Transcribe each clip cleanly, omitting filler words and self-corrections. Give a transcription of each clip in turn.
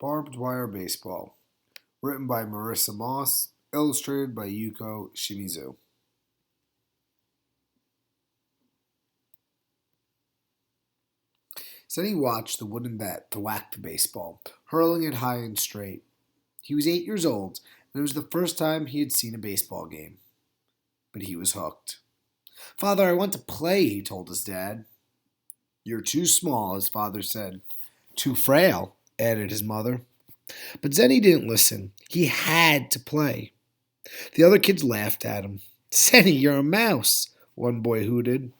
Barbed Wire Baseball. Written by Marissa Moss. Illustrated by Yuko Shimizu. Then he watched the wooden bat thwack the baseball, hurling it high and straight. He was 8 years old, and it was the first time he had seen a baseball game. But he was hooked. "Father, I want to play," he told his dad. "You're too small," his father said. "Too frail," added his mother. But Zenny didn't listen. He had to play. The other kids laughed at him. "Zenny, you're a mouse," one boy hooted.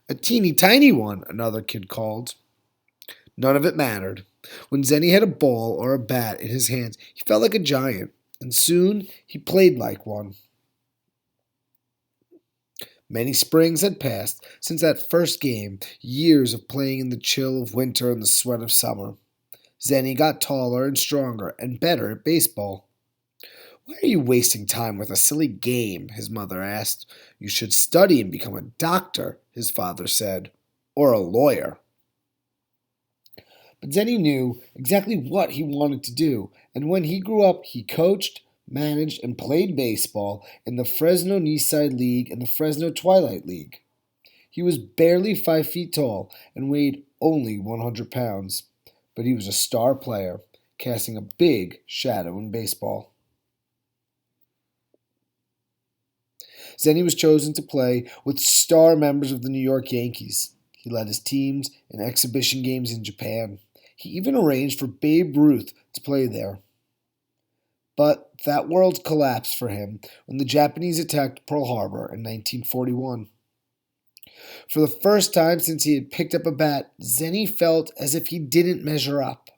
"A teeny tiny one," another kid called. None of it mattered. When Zenny had a ball or a bat in his hands, he felt like a giant, and soon he played like one. Many springs had passed since that first game, years of playing in the chill of winter and the sweat of summer. Zenny got taller and stronger and better at baseball. "Why are you wasting time with a silly game?" his mother asked. "You should study and become a doctor," his father said, "or a lawyer." But Zenny knew exactly what he wanted to do, and when he grew up, he coached, managed, and played baseball in the Fresno Eastside League and the Fresno Twilight League. He was barely 5 feet tall and weighed only 100 pounds, but he was a star player, casting a big shadow in baseball. Zenny was chosen to play with star members of the New York Yankees. He led his teams in exhibition games in Japan. He even arranged for Babe Ruth to play there. But that world collapsed for him when the Japanese attacked Pearl Harbor in 1941. For the first time since he had picked up a bat, Zenny felt as if he didn't measure up.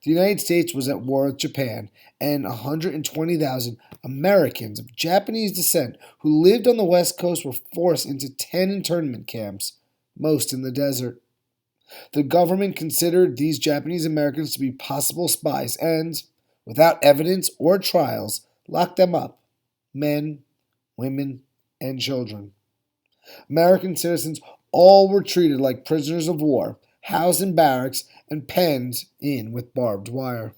The United States was at war with Japan, and 120,000 Americans of Japanese descent who lived on the West Coast were forced into 10 internment camps, most in the desert. The government considered these Japanese Americans to be possible spies and, without evidence or trials, locked them up, men, women, and children. American citizens all were treated like prisoners of war, housed in barracks and penned in with barbed wire.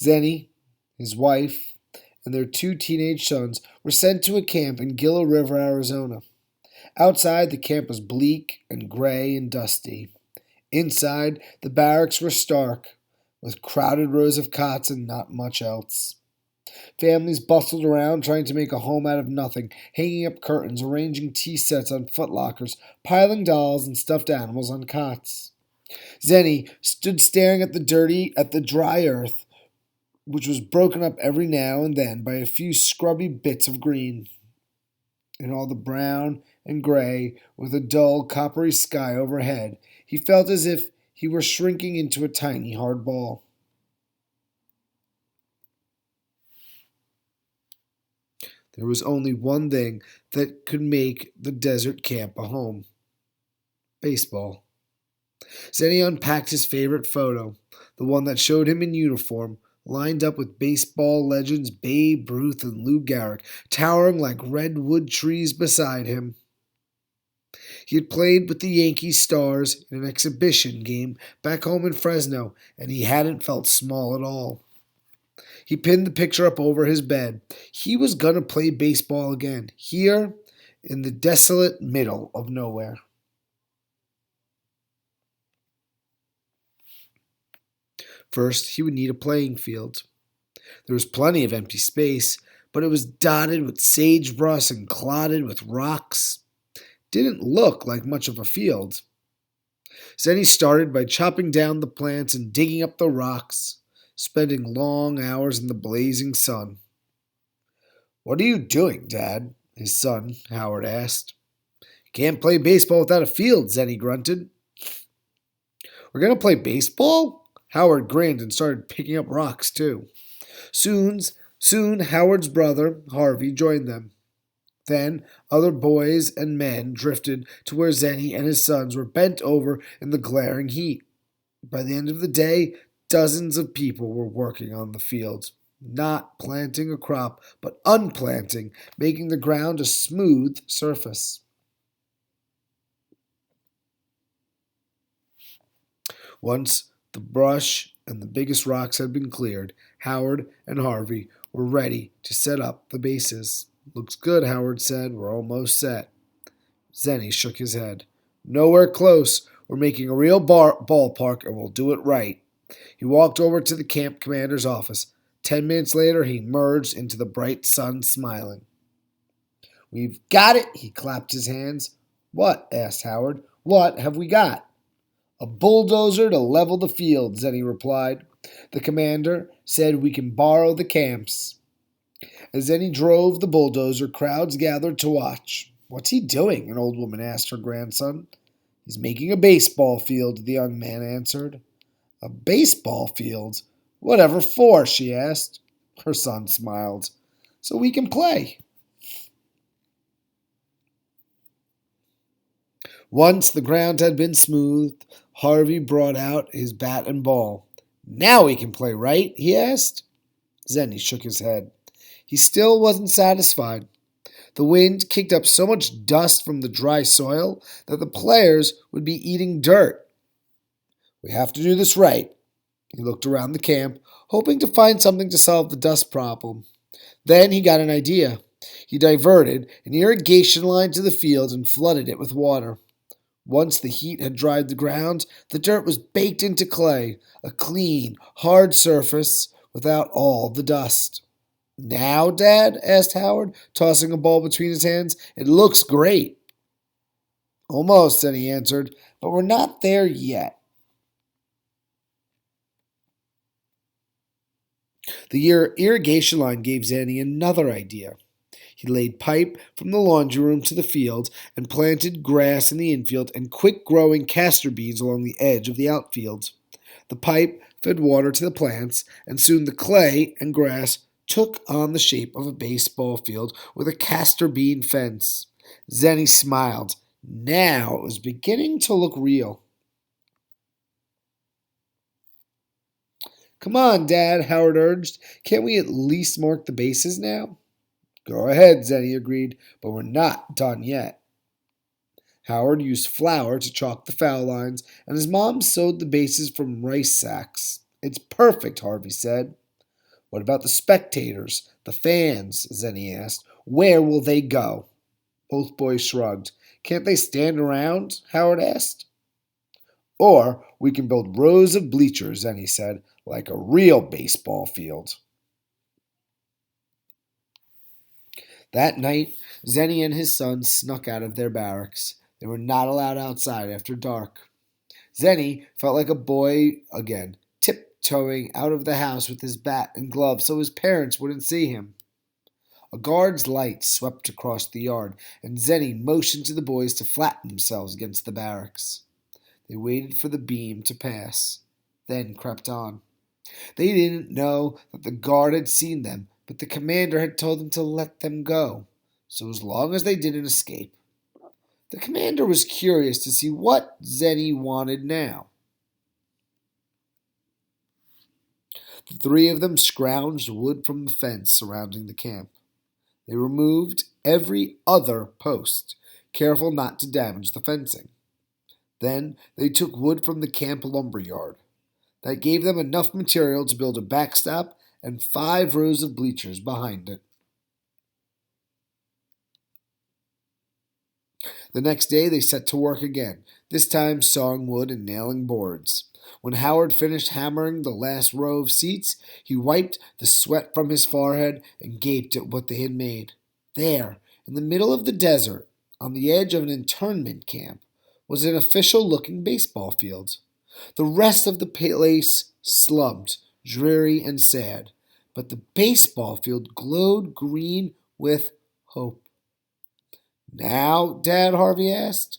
Zenny, his wife, and their 2 teenage sons were sent to a camp in Gila River, Arizona. Outside, the camp was bleak and gray and dusty. Inside, the barracks were stark, with crowded rows of cots and not much else. Families bustled around trying to make a home out of nothing, hanging up curtains, arranging tea sets on footlockers, piling dolls and stuffed animals on cots. Zenny stood staring at the dry earth, which was broken up every now and then by a few scrubby bits of green. In all the brown and gray, with a dull, coppery sky overhead, he felt as if he were shrinking into a tiny hard ball. There was only one thing that could make the desert camp a home: baseball. Zenny unpacked his favorite photo, the one that showed him in uniform, lined up with baseball legends Babe Ruth and Lou Gehrig, towering like redwood trees beside him. He had played with the Yankee Stars in an exhibition game back home in Fresno, and he hadn't felt small at all. He pinned the picture up over his bed. He was going to play baseball again, here in the desolate middle of nowhere. First, he would need a playing field. There was plenty of empty space, but it was dotted with sagebrush and clotted with rocks. Didn't look like much of a field. Zenny started by chopping down the plants and digging up the rocks, spending long hours in the blazing sun. "What are you doing, Dad?" his son, Howard, asked. "Can't play baseball without a field," Zenny grunted. "We're going to play baseball?" Howard grinned and started picking up rocks, too. Soon Howard's brother, Harvey, joined them. Then other boys and men drifted to where Zenny and his sons were bent over in the glaring heat. By the end of the day, dozens of people were working on the fields, not planting a crop, but unplanting, making the ground a smooth surface. Once the brush and the biggest rocks had been cleared, Howard and Harvey were ready to set up the bases. Looks good, Howard said. We're almost set. Zenny shook his head. Nowhere close. We're making a real ballpark, and we'll do it right. He walked over to the camp commander's office. 10 minutes later, he emerged into the bright sun, smiling. We've got it, he clapped his hands. What? Asked Howard. What have we got? A bulldozer to level the field, Zenny replied. The commander said we can borrow the camps. As Zenny drove the bulldozer, crowds gathered to watch. What's he doing? An old woman asked her grandson. He's making a baseball field, the young man answered. A baseball field? Whatever for? She asked. Her son smiled. So we can play. Once the ground had been smoothed, Harvey brought out his bat and ball. Now we can play, right? He asked. Zenny shook his head. He still wasn't satisfied. The wind kicked up so much dust from the dry soil that the players would be eating dirt. We have to do this right. He looked around the camp, hoping to find something to solve the dust problem. Then he got an idea. He diverted an irrigation line to the field and flooded it with water. Once the heat had dried the ground, the dirt was baked into clay, a clean, hard surface without all the dust. Now, Dad? Asked Howard, tossing a ball between his hands. It looks great. Almost, then he answered, but we're not there yet. The irrigation line gave Zanny another idea. He laid pipe from the laundry room to the field and planted grass in the infield and quick-growing castor beans along the edge of the outfield. The pipe fed water to the plants, and soon the clay and grass took on the shape of a baseball field with a castor bean fence. Zenny smiled. Now it was beginning to look real. Come on, Dad, Howard urged. Can't we at least mark the bases now? Go ahead, Zenny agreed, but we're not done yet. Howard used flour to chalk the foul lines, and his mom sewed the bases from rice sacks. It's perfect, Harvey said. What about the spectators, the fans? Zenny asked. Where will they go? Both boys shrugged. Can't they stand around? Howard asked. Or we can build rows of bleachers, Zenny said, like a real baseball field. That night, Zenny and his son snuck out of their barracks. They were not allowed outside after dark. Zenny felt like a boy again, tiptoeing out of the house with his bat and gloves so his parents wouldn't see him. A guard's light swept across the yard, and Zenny motioned to the boys to flatten themselves against the barracks. They waited for the beam to pass, then crept on. They didn't know that the guard had seen them, but the commander had told them to let them go, so as long as they didn't escape. The commander was curious to see what Zenny wanted now. The three of them scrounged wood from the fence surrounding the camp. They removed every other post, careful not to damage the fencing. Then they took wood from the camp lumber yard. That gave them enough material to build a backstop and 5 rows of bleachers behind it. The next day they set to work again, this time sawing wood and nailing boards. When Howard finished hammering the last row of seats, he wiped the sweat from his forehead and gaped at what they had made. There, in the middle of the desert, on the edge of an internment camp, was an official-looking baseball field. The rest of the place slumped, dreary and sad, but the baseball field glowed green with hope. Now, Dad, Harvey asked.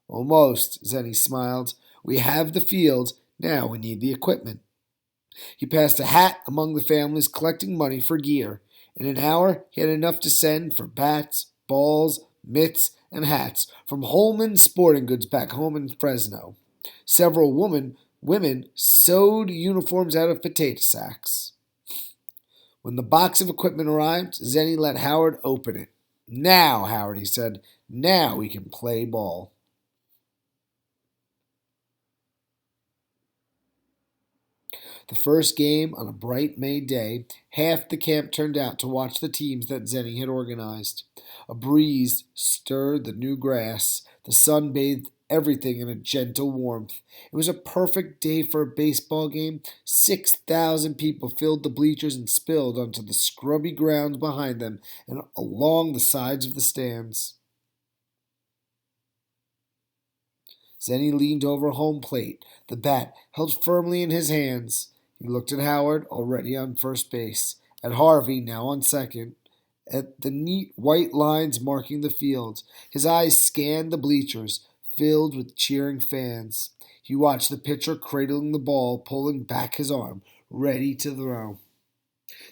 Almost, Zenny smiled. We have the field, now we need the equipment. He passed a hat among the families collecting money for gear. In an hour, he had enough to send for bats, balls, mitts, and hats from Holman Sporting Goods back home in Fresno. Several women sewed uniforms out of potato sacks. When the box of equipment arrived, Zenny let Howard open it. Now, Howard, he said, now we can play ball. The first game on a bright May day, half the camp turned out to watch the teams that Zenny had organized. A breeze stirred the new grass. The sun bathed everything in a gentle warmth. It was a perfect day for a baseball game. 6,000 people filled the bleachers and spilled onto the scrubby grounds behind them and along the sides of the stands. Zenny leaned over home plate, the bat held firmly in his hands. He looked at Howard, already on first base, at Harvey, now on second, at the neat white lines marking the fields. His eyes scanned the bleachers, filled with cheering fans. He watched the pitcher cradling the ball, pulling back his arm, ready to throw.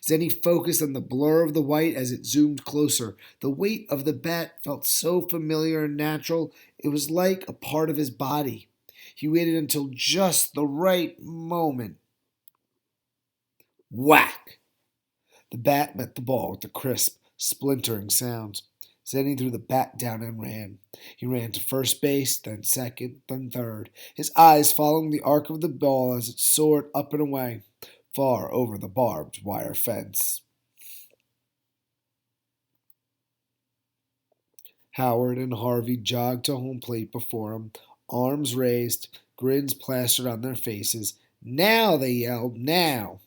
Zenny focused on the blur of the white as it zoomed closer. The weight of the bat felt so familiar and natural, it was like a part of his body. He waited until just the right moment. Whack! The bat met the ball with a crisp, splintering sound. Zenny threw the bat down and ran. He ran to first base, then second, then third, his eyes following the arc of the ball as it soared up and away, far over the barbed wire fence. Howard and Harvey jogged to home plate before him, arms raised, grins plastered on their faces. Now, they yelled, now!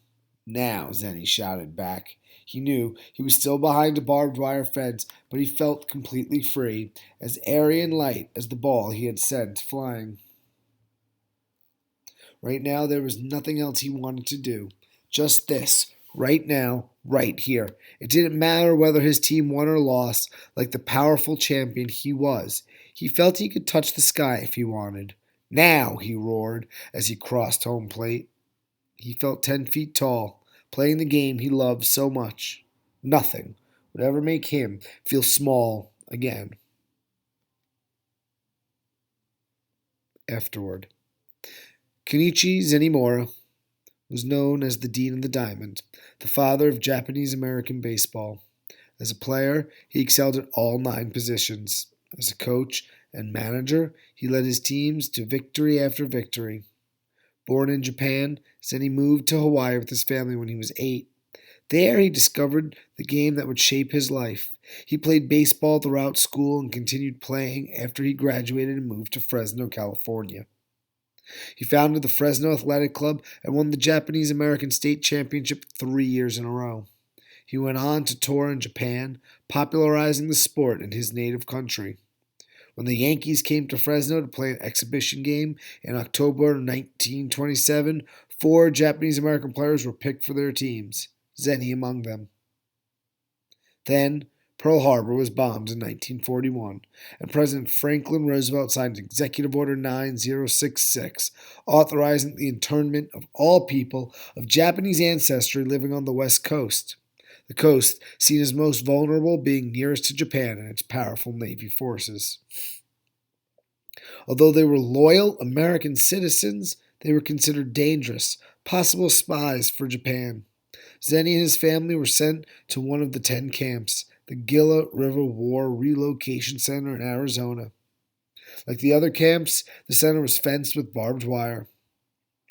Now, Zenny shouted back. He knew he was still behind a barbed wire fence, but he felt completely free, as airy and light as the ball he had sent flying. Right now, there was nothing else he wanted to do. Just this, right now, right here. It didn't matter whether his team won or lost, like the powerful champion he was. He felt he could touch the sky if he wanted. Now, he roared as he crossed home plate. He felt 10 feet tall, playing the game he loved so much. Nothing would ever make him feel small again. Afterward, Kenichi Zenimura was known as the Dean of the Diamond, the father of Japanese-American baseball. As a player, he excelled at all 9 positions. As a coach and manager, he led his teams to victory after victory. Born in Japan, Zenny moved to Hawaii with his family when he was 8. There, he discovered the game that would shape his life. He played baseball throughout school and continued playing after he graduated and moved to Fresno, California. He founded the Fresno Athletic Club and won the Japanese American State Championship 3 years in a row. He went on to tour in Japan, popularizing the sport in his native country. When the Yankees came to Fresno to play an exhibition game in October 1927, 4 Japanese-American players were picked for their teams, Zenny among them. Then, Pearl Harbor was bombed in 1941, and President Franklin Roosevelt signed Executive Order 9066, authorizing the internment of all people of Japanese ancestry living on the West Coast. The coast, seen as most vulnerable, being nearest to Japan and its powerful Navy forces. Although they were loyal American citizens, they were considered dangerous, possible spies for Japan. Zenny and his family were sent to one of the 10 camps, the Gila River War Relocation Center in Arizona. Like the other camps, the center was fenced with barbed wire.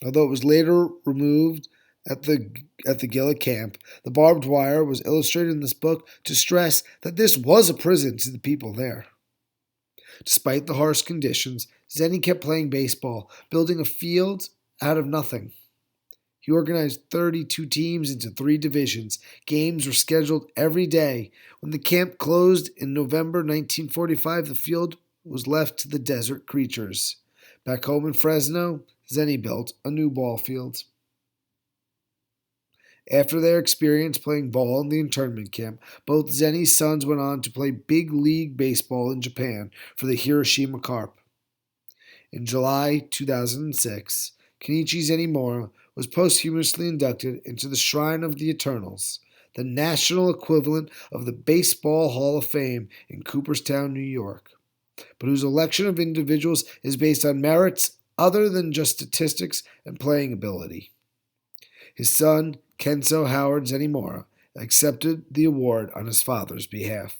Although it was later removed at the Gila camp, the barbed wire was illustrated in this book to stress that this was a prison to the people there. Despite the harsh conditions, Zenny kept playing baseball, building a field out of nothing. He organized 32 teams into 3 divisions. Games were scheduled every day. When the camp closed in November 1945, the field was left to the desert creatures. Back home in Fresno, Zenny built a new ball field. After their experience playing ball in the internment camp, both Zenny's sons went on to play big league baseball in Japan for the Hiroshima Carp. In July 2006, Kenichi Zenimura was posthumously inducted into the Shrine of the Eternals, the national equivalent of the Baseball Hall of Fame in Cooperstown, New York, but whose election of individuals is based on merits other than just statistics and playing ability. His son, Kenzo Howard Zenimura, accepted the award on his father's behalf.